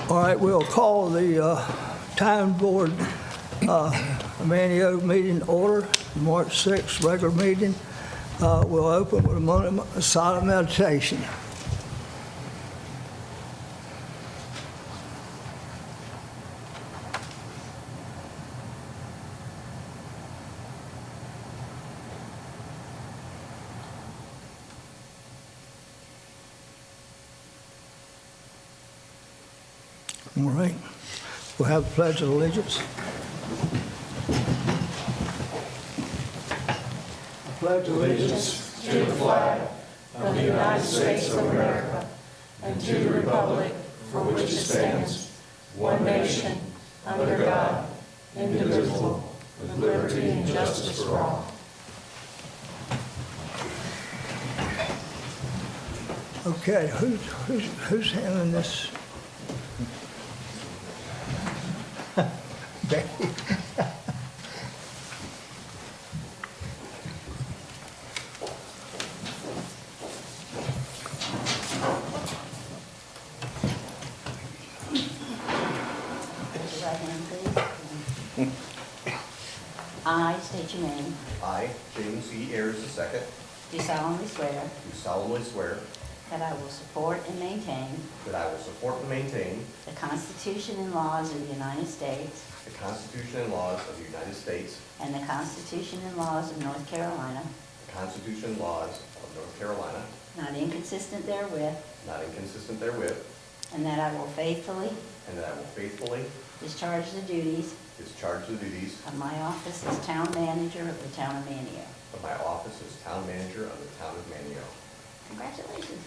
All right, we'll call the town board Manteo meeting order, March 6th regular meeting. We'll open with a moment of silent meditation. All right, we'll have the Pledge of Allegiance. I pledge Allegiance to the flag of the United States of America and to the republic for which it stands, one nation, under God, indivisible, with liberty and justice for all. Okay, who's handling this? Becky. I state your name. I, James E. Ayers II, Do solemnly swear do solemnly swear that I will support and maintain that I will support and maintain the Constitution and laws of the United States the Constitution and laws of the United States, and the Constitution and laws of North Carolina, the Constitution and laws of North Carolina, not inconsistent therewith, not inconsistent therewith, and that I will faithfully and that I will faithfully discharge the duties discharge the duties of my office as town manager of the town of Manteo. of my office as town manager of the town of Manteo. Congratulations.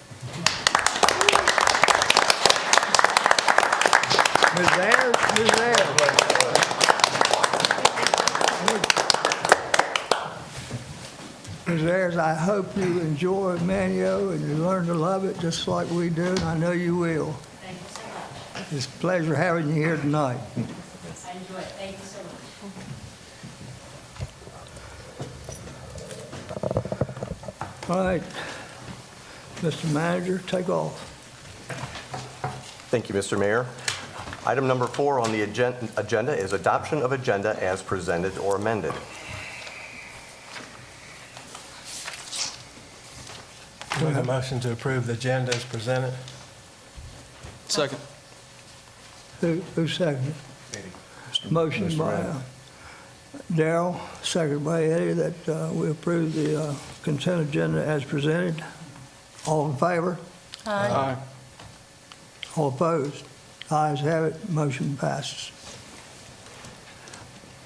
Ms. Ayers, Ms. Ayers. Ms. Ayers, I hope you enjoy Manteo and you learn to love it just like we do, and I know you will. Thank you so much. It's a pleasure having you here tonight. I enjoy it. Thank you so much. All right, Mr. Manager, take off. Thank you, Mr. Mayor. Item number 4 on the agenda is adoption of agenda as presented or amended. Make a motion to approve the agenda as presented. Second. Who seconded? Motion by Darrell, seconded by Eddie, that we approve the consent agenda as presented. All in favor? Aye. All opposed? Ayes have it, motion passes.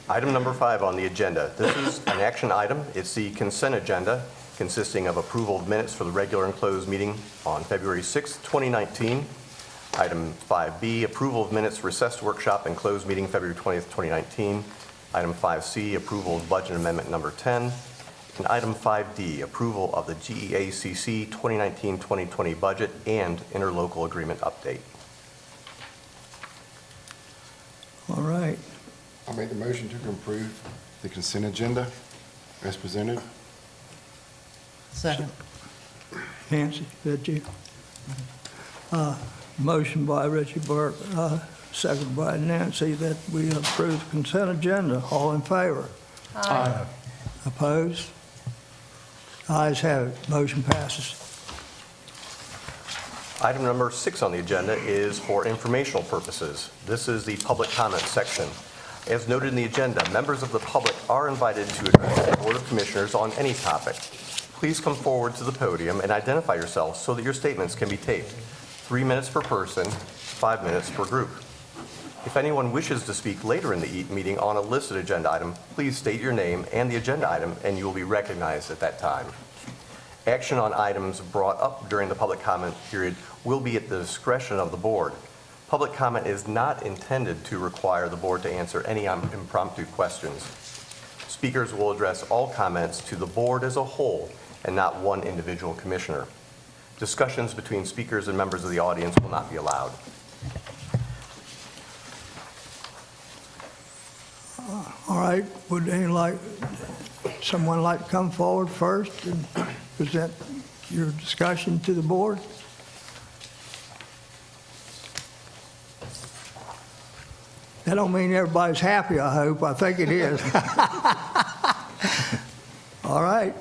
Item number 5 on the agenda. This is an action item. It's the consent agenda consisting of approval of minutes for the regular and closed meeting on February 6, 2019. Item 5B, approval of minutes recessed workshop and closed meeting February 20th, 2019. Item 5C, approval of budget amendment number 10. And item 5D, approval of the GEACC 2019-2020 budget and interlocal agreement update. All right, I'll make the motion to approve the consent agenda as presented. Second. Nancy, is that you? Motion by Richie Burke, seconded by Nancy, that we approve the consent agenda. All in favor? Aye. Opposed? Ayes have it, motion passes. Item number 6 on the agenda is for informational purposes. This is the public comment section. As noted in the agenda, members of the public are invited to address the Board of Commissioners on any topic. Please come forward to the podium and identify yourselves so that your statements can be taped. 3 minutes per person, 5 minutes per group. If anyone wishes to speak later in the meeting on a listed agenda item, please state your name and the agenda item, and you will be recognized at that time. Action on items brought up during the public comment period will be at the discretion of the board. Public comment is not intended to require the board to answer any impromptu questions. Speakers will address all comments to the board as a whole and not one individual commissioner. Discussions between speakers and members of the audience will not be allowed. All right, would someone like to come forward first and present your discussion to the board? That don't mean everybody's happy, I hope. I think it is. All right,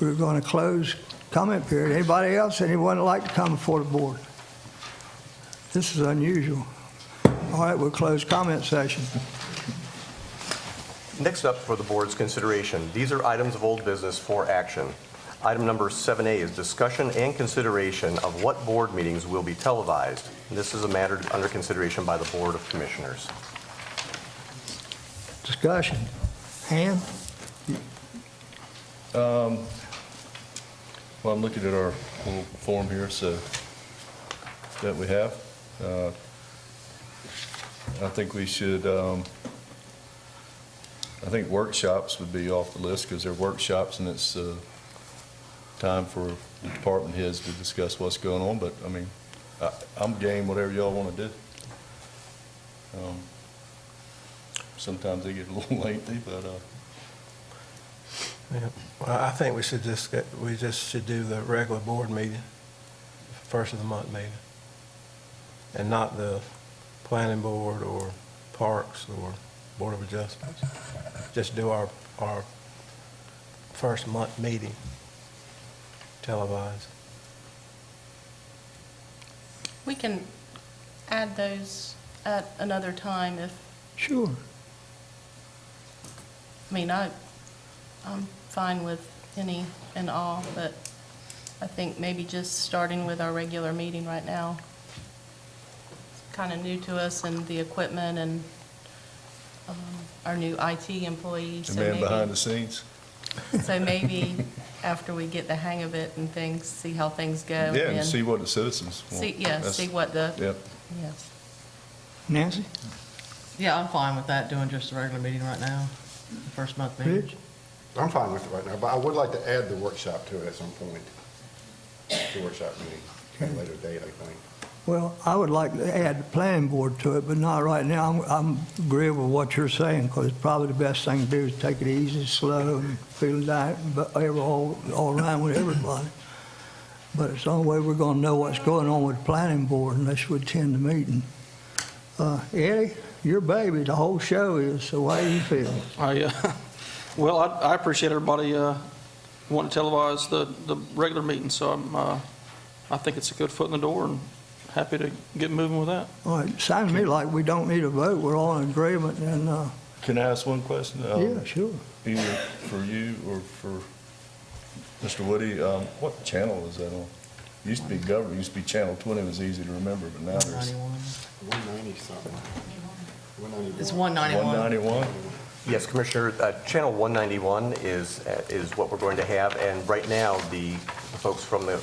we're going to close comment period. Anybody else, anyone would like to come before the board? This is unusual. All right, we'll close comment session. Next up for the board's consideration, these are items of old business for action. Item number 7A is discussion and consideration of what board meetings will be televised. This is a matter under consideration by the Board of Commissioners. Discussion. Han? Well, I'm looking at our little form here, so that we have. I think we should, I think workshops would be off the list because they're workshops and it's time for the department heads to discuss what's going on. But, I mean, I'm game, whatever y'all want to do. Sometimes they get a little lengthy, but Yeah. Well, I think we just should do the regular board meeting, first of the month meeting, and not the planning board or parks or board of adjustments. Just do our first month meeting televised. We can add those at another time if, Sure. I mean, I'm fine with any and all, but I think maybe just starting with our regular meeting right now. It's kind of new to us and the equipment and our new IT employees. the so man maybe- behind the scenes. So maybe after we get the hang of it and things, see how things go. Yeah, and see what the citizens want. See, yeah, That's- see what the, Yep. yes. Nancy? Yeah, I'm fine with that, doing just a regular meeting right now, the first month meeting. Rich? I'm fine with it right now, but I would like to add the workshop to it at some point. The workshop meeting, at a later date, I think. Well, I would like to add the planning board to it, but not right now. I'm agreeable with what you're saying, because probably the best thing to do is take it easy, slow, and feel it out, but all around with everybody. But it's the only way we're going to know what's going on with the planning board unless we attend the meeting. Eddie, your baby, the whole show is, so how do you feel? Well, I appreciate everybody wanting to televise the regular meeting, so I think it's a good foot in the door and happy to get moving with that. All right, sounds to me like we don't need a vote. We're all in agreement, and, Can I ask one question? yeah, sure. Either for you or for Mr. Woody, what channel is that on? Used to be government, used to be Channel 20, it was easy to remember, but now there's 91. 190 something. 191. It's 191. 191. Yes, Commissioner, Channel 191 is what we're going to have, and right now, the folks from the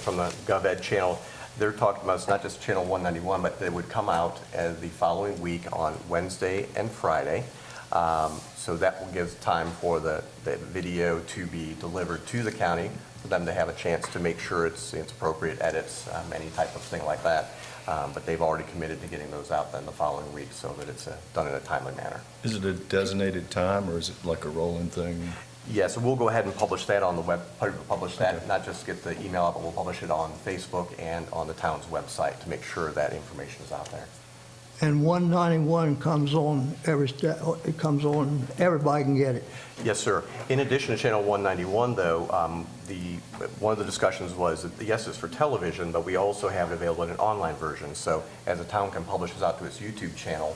GovEd channel, they're talking about, it's not just Channel 191, but they would come out the following week on Wednesday and Friday. So that will give time for the video to be delivered to the county, for them to have a chance to make sure it's appropriate edits, any type of thing like that. But they've already committed to getting those out then the following week so that it's done in a timely manner. Is it a designated time or is it like a rolling thing? Yes, we'll go ahead and publish that on the web, publish that, not just get the email out, but we'll publish it on Facebook and on the town's website to make sure that information is out there. And 191 comes on it comes on, everybody can get it. Yes, sir. In addition to Channel 191, though, one of the discussions was that, yes, it's for television, but we also have it available in an online version. So as the town can publish this out to its YouTube channel,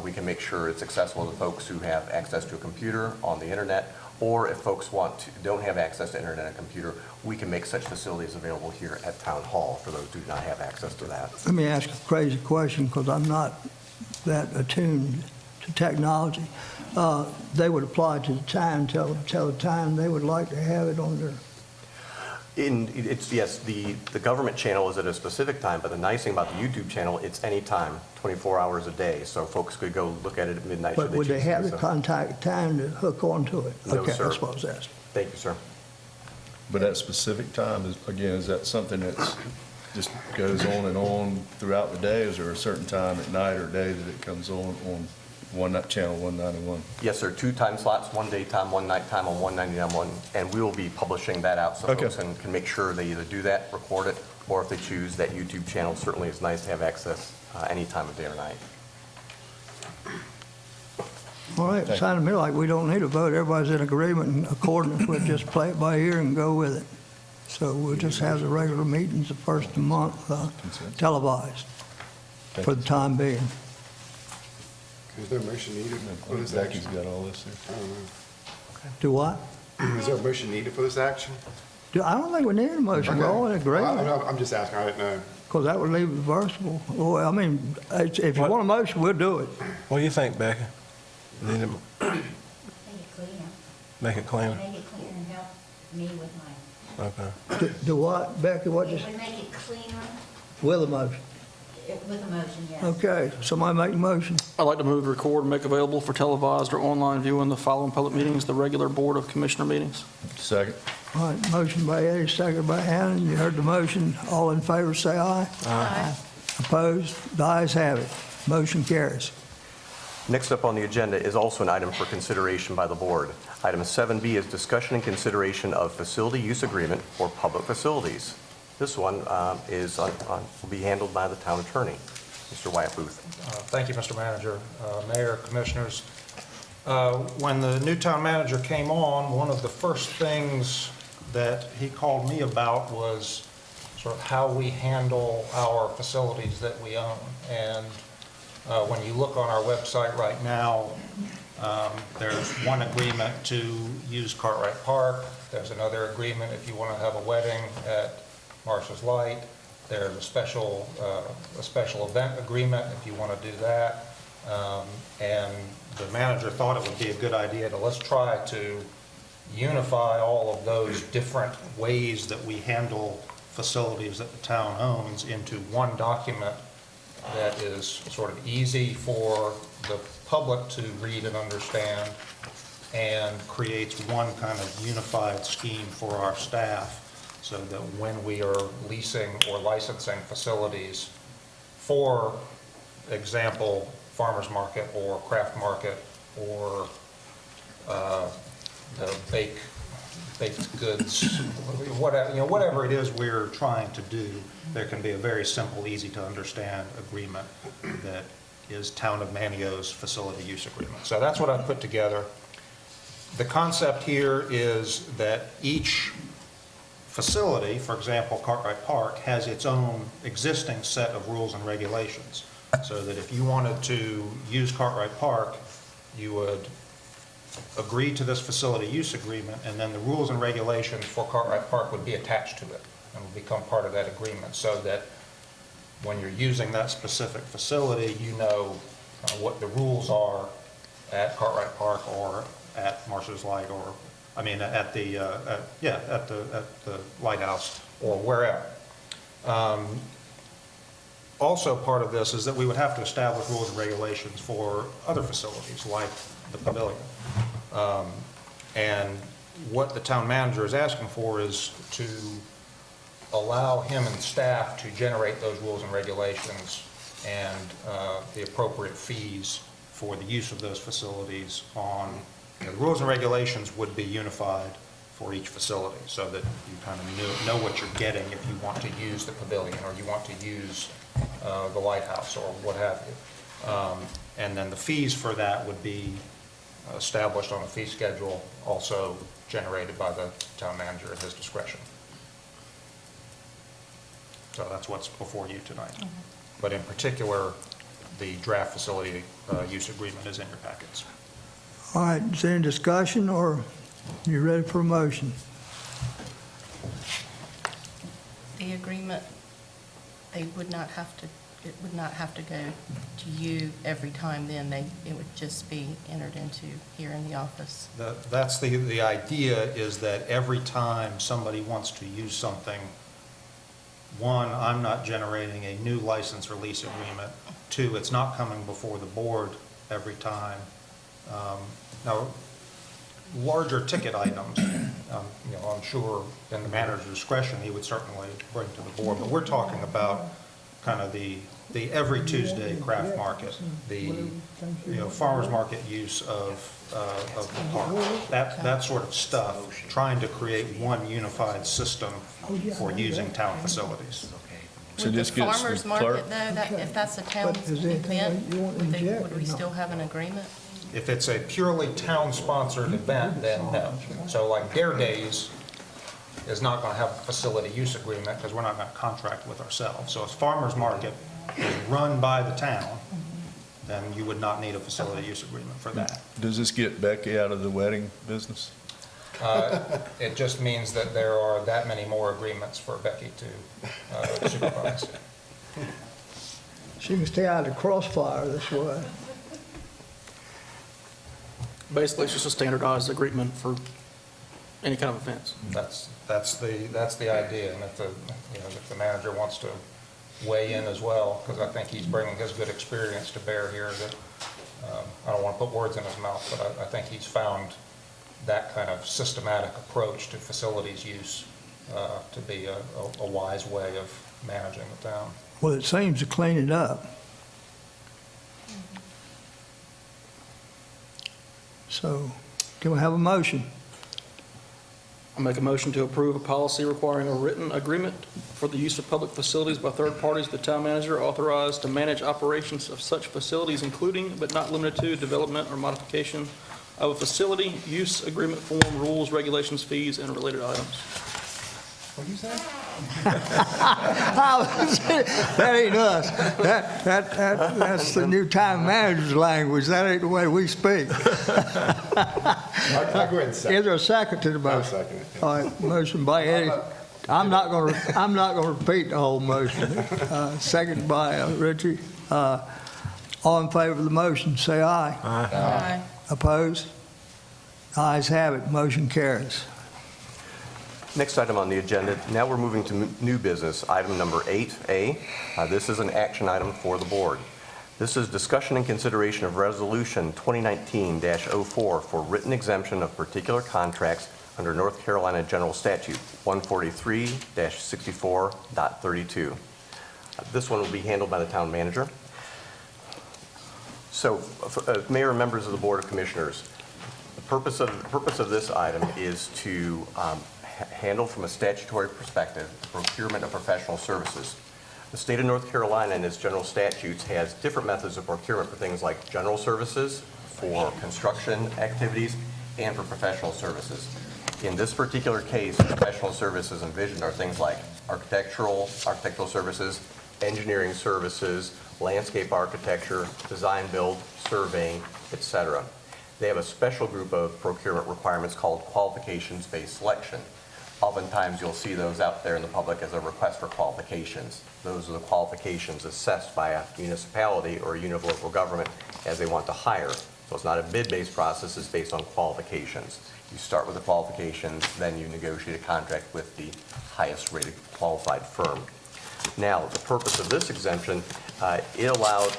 we can make sure it's accessible to folks who have access to a computer on the internet, or if folks don't have access to internet and computer, we can make such facilities available here at Town Hall for those who do not have access to that. Let me ask a crazy question, because I'm not that attuned to technology. They would apply to the time, tell the time they would like to have it on their... Yes, the government channel is at a specific time, but the nice thing about the YouTube channel, it's any time, 24 hours a day, so folks could go look at it at midnight. But would they have the contact time to hook onto it? No, Okay, sir. that's what I was asking. Thank you, sir. But that specific time, is that something that's just goes on and on throughout the day? Is there a certain time at night or day that it comes on Channel 191? Yes, sir. 2 time slots, 1 daytime, 1 nighttime on 191, and we will be publishing that out so Okay. folks can make sure they either do that, record it, or if they choose that YouTube channel, certainly it's nice to have access any time of day or night. All right, it sounded to me like we don't need a vote. Everybody's in agreement and accordance. We'll just play it by ear and go with it. So we'll just have the regular meetings the first of the month televised for the time being. Is there a motion needed for this Becky's action? got all this here. I don't know. Do what? Is there a motion needed for this action? I don't think we need a motion. We're all in agreement. I'm just asking, I didn't know. Because that would leave it reversible. Well, I mean, if you want a motion, we'll do it. What do you think, Becky? Need to Make it cleaner, make it cleaner? make it cleaner and help me with mine. Okay. Do what, Becky, what It just, would make it cleaner with a motion? with a motion, yes. Okay, somebody make a motion. I'd like to move, record, and make available for televised or online viewing the following public meetings, the regular Board of Commissioner meetings. Second. All right, motion by Eddie, second by Hannon. You heard the motion. All in favor, say aye. Aye. Opposed? The ayes have it. Motion carries. Next up on the agenda is also an item for consideration by the board. Item 7B is discussion and consideration of facility use agreement for public facilities. This one will be handled by the town attorney, Mr. Wyatt Booth. Thank you, Mr. Manager, Mayor, Commissioners. When the new town manager came on, one of the first things that he called me about was sort of how we handle our facilities that we own. And when you look on our website right now, there's one agreement to use Cartwright Park. There's another agreement if you want to have a wedding at Marshall's Light. There's a special event agreement if you want to do that. And the manager thought it would be a good idea to let's try to unify all of those different ways that we handle facilities that the town owns into one document that is sort of easy for the public to read and understand and creates one kind of unified scheme for our staff so that when we are leasing or licensing facilities, for example, farmer's market or craft market or the baked goods, whatever it is we're trying to do, there can be a very simple, easy to understand agreement that is Town of Manteo's facility use agreement. So that's what I've put together. The concept here is that each facility, for example, Cartwright Park, has its own existing set of rules and regulations. So that if you wanted to use Cartwright Park, you would agree to this facility use agreement, and then the rules and regulations for Cartwright Park would be attached to it and would become part of that agreement, so that when you're using that specific facility, you know what the rules are at Cartwright Park or at Marshall's Light, or I mean at the lighthouse or wherever. Also part of this is that we would have to establish rules and regulations for other facilities like the pavilion. And what the town manager is asking for is to allow him and staff to generate those rules and regulations and the appropriate fees for the use of those facilities on, the rules and regulations would be unified for each facility so that you kind of know what you're getting if you want to use the pavilion or you want to use the lighthouse or what have you. And then the fees for that would be established on a fee schedule, also generated by the town manager at his discretion. So that's what's before you tonight. Mm-hmm. But in particular, the draft facility use agreement is in your packets. All right, is there any discussion, or you ready for a motion? The agreement, it would not have to go to you every time then, it would just be entered into here in the office. That's the idea, is that every time somebody wants to use something, one, I'm not generating a new license or lease agreement. Two, it's not coming before the board every time. Now, larger ticket items, I'm sure in the manager's discretion, he would certainly bring to the board, but we're talking about kind of the every Tuesday craft market, the farmer's market use of the park, that sort of stuff, trying to create one unified system for using town facilities. So With this the gets farmer's the market clerk- though, if that's a town But is there anything event, you want to inject would or we not? still have an agreement? If it's a purely town-sponsored event, then no. So like Dare Days is not going to have a facility use agreement because we're not going to contract with ourselves. So if Farmers Market is run by the town, then you would not need a facility use agreement for that. Does this get Becky out of the wedding business? It just means that there are that many more agreements for Becky to supervise. She can stay out of the crossfire this way. Basically, it's just a standardized agreement for any kind of offense. That's the idea, and if the manager wants to weigh in as well, because I think he's bringing his good experience to bear here, that, I don't want to put words in his mouth, but I think he's found that kind of systematic approach to facilities use to be a wise way of managing the town. Well, it seems to clean it up. So, can we have a motion? I make a motion to approve a policy requiring a written agreement for the use of public facilities by third parties, the town manager authorized to manage operations of such facilities, including but not limited to development or modification of a facility use agreement form, rules, regulations, fees, and related items. What'd you say? That ain't us. That's the new town manager's language. That ain't the way we speak. I'll go ahead and second. Is there a second to the I'll motion? second it. All right, motion by Eddie. I'm not gonna repeat the whole motion. Second by Richie. All in favor of the motion, say aye. Aye. Opposed? Ayes have it, motion carries. Next item on the agenda, now we're moving to new business, item number 8A. This is an action item for the board. This is discussion and consideration of Resolution 2019-04 for written exemption of particular contracts under North Carolina General Statute 143-64.32. This one will be handled by the town manager. So, Mayor and members of the Board of Commissioners, the purpose of this item is to handle from a statutory perspective the procurement of professional services. The state of North Carolina in its general statutes has different methods of procurement for things like general services, for construction activities, and for professional services. In this particular case, professional services envisioned are things like architectural services, engineering services, landscape architecture, design build, surveying, etc. They have a special group of procurement requirements called qualifications-based selection. Oftentimes, you'll see those out there in the public as a request for qualifications. Those are the qualifications assessed by a municipality or a unit of local government as they want to hire. So it's not a bid-based process, it's based on qualifications. You start with the qualifications, then you negotiate a contract with the highest rated qualified firm. Now, the purpose of this exemption, it allows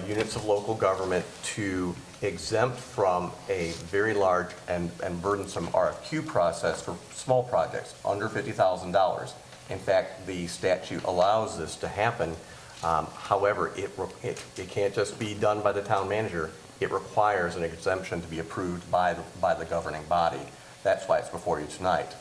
units of local government to exempt from a very large and burdensome RFQ process for small projects under $50,000. In fact, the statute allows this to happen. However, it can't just be done by the town manager. It requires an exemption to be approved by the governing body. That's why it's before you tonight.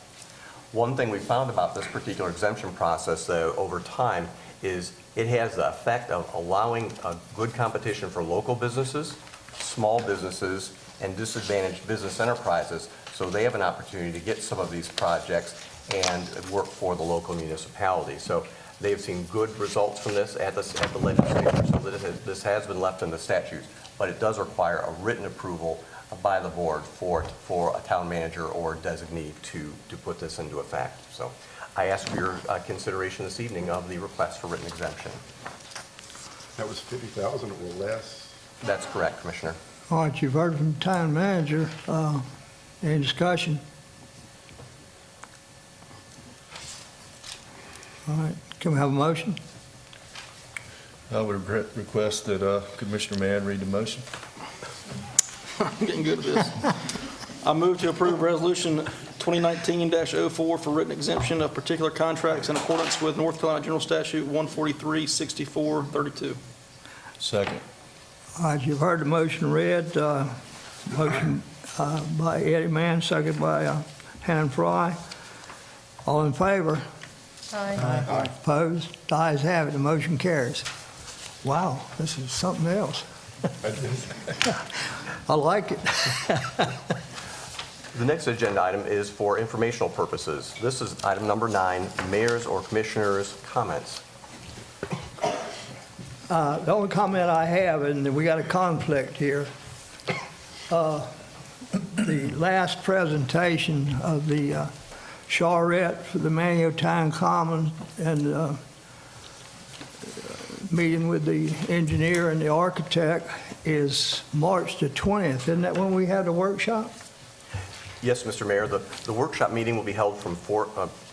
One thing we found about this particular exemption process, though, over time, is it has the effect of allowing a good competition for local businesses, small businesses, and disadvantaged business enterprises, so they have an opportunity to get some of these projects and work for the local municipality. So they've seen good results from this at the legislature, so that this has been left in the statutes, but it does require a written approval by the board for a town manager or designee to put this into effect. So I ask for your consideration this evening of the request for written exemption. That was 50,000 or less? That's correct, Commissioner. All right, you've heard from the town manager. Any discussion? All right, can we have a motion? I would request that Commissioner Mann read the motion. I'm getting good at this. I move to approve Resolution 2019-04 for written exemption of particular contracts in accordance with North Carolina General Statute 143-64-32. Second. All right, you've heard the motion read. Motion by Eddie Mann, second by Hannah Fry. All in favor? Aye. Opposed? The ayes have it, the motion carries. Wow, this is something else. I like it. The next agenda item is for informational purposes. This is item number 9, mayor's or commissioners' comments. The only comment I have, and we got a conflict here, the last presentation of the charrette for the Manteo Town Common and meeting with the engineer and the architect is March the 20th. Isn't that when we had the workshop? Yes, Mr. Mayor, the workshop meeting will be held from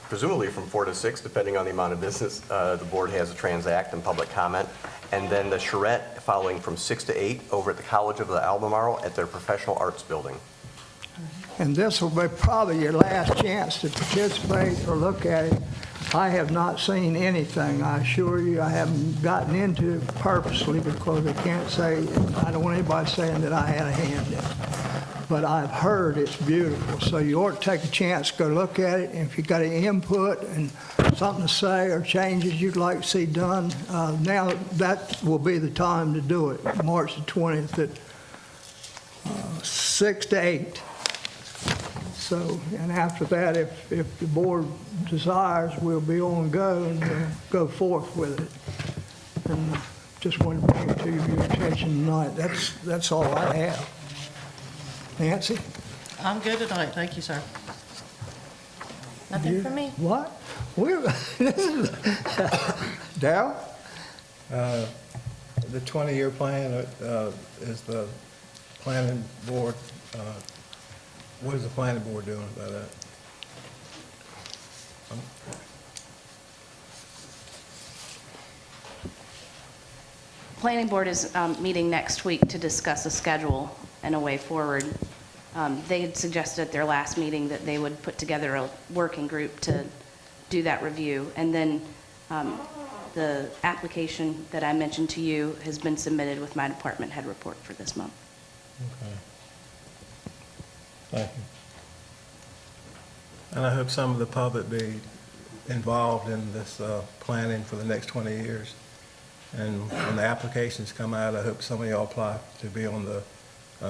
presumably from 4 to 6, depending on the amount of business the board has to transact and public comment. And then the charrette following from 6 to 8 over at the College of the Albemarle at their Professional Arts Building. And this will be probably your last chance to participate or look at it. I have not seen anything, I assure you. I haven't gotten into it purposely because I can't say, I don't want anybody saying that I had a hand in it. But I've heard it's beautiful, so you ought to take a chance, go look at it, and if you got any input and something to say or changes you'd like to see done, now that will be the time to do it, March the 20th at 6 to 8. So, and after that, if the board desires, we'll be on go and we'll go forth with it. And just wanted to bring it to your attention tonight. That's all I have. Nancy? I'm good tonight, thank you, sir. Nothing for me. What? Darryl? The 20-year plan is the planning board, what is the planning board doing about that? Planning board is meeting next week to discuss a schedule and a way forward. They had suggested at their last meeting that they would put together a working group to do that review. And then the application that I mentioned to you has been submitted with my department head report for this month. Okay. Thank you. And I hope some of the public be involved in this planning for the next 20 years. And when the applications come out, I hope some of y'all apply to be on the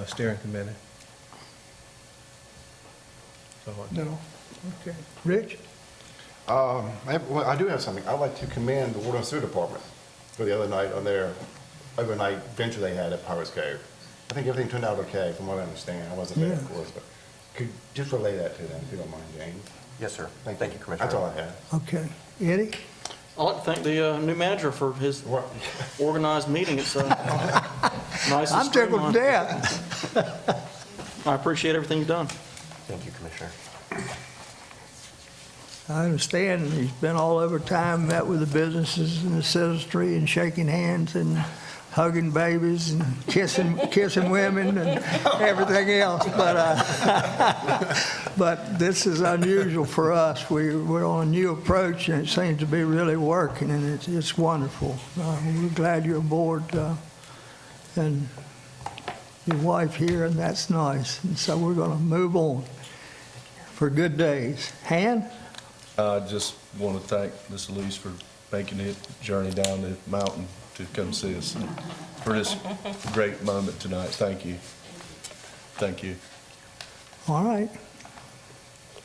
steering committee. So, No. Okay. Rich? I do have something. I'd like to commend the Water and Sewer Department for the other night on their overnight venture they had at Pirates Cove. I think everything turned out okay, from what I understand. I wasn't there, of course, but could just relay that to them, if you don't mind, James. Yes, sir. Thank you, Commissioner. That's all I have. Okay. Eddie? I'd like to thank the new manager for his organized meeting. It's nice and I'm tickled streamlined. to death. I appreciate everything you've done. Thank you, Commissioner. I understand he's been all over town, met with the businesses and the citizenry and shaking hands and hugging babies and kissing women and everything else. But this is unusual for us. We're on a new approach and it seems to be really working and it's wonderful. We're glad you're aboard and your wife here, and that's nice. And so we're going to move on for good days. Han? I just want to thank Ms. Elise for making the journey down the mountain to come see us and for this great moment tonight. Thank you. Thank you. All right.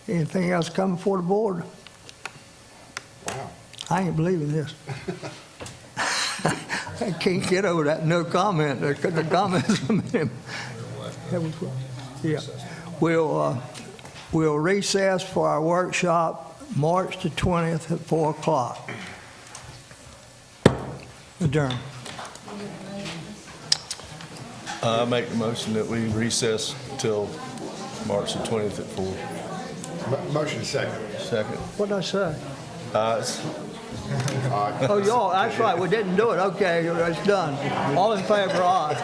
Anything else coming before the board? Wow. I ain't believing this. I can't get over that no comment. The comments from him. Yeah. We'll recess for our workshop March the 20th at 4 o'clock. Adjourn. I make the motion that we recess till March the 20th at 4. Motion second. Second. What did I say? It's Oh, y'all, that's right, we didn't do it. Okay, it's done. All in favor, aye.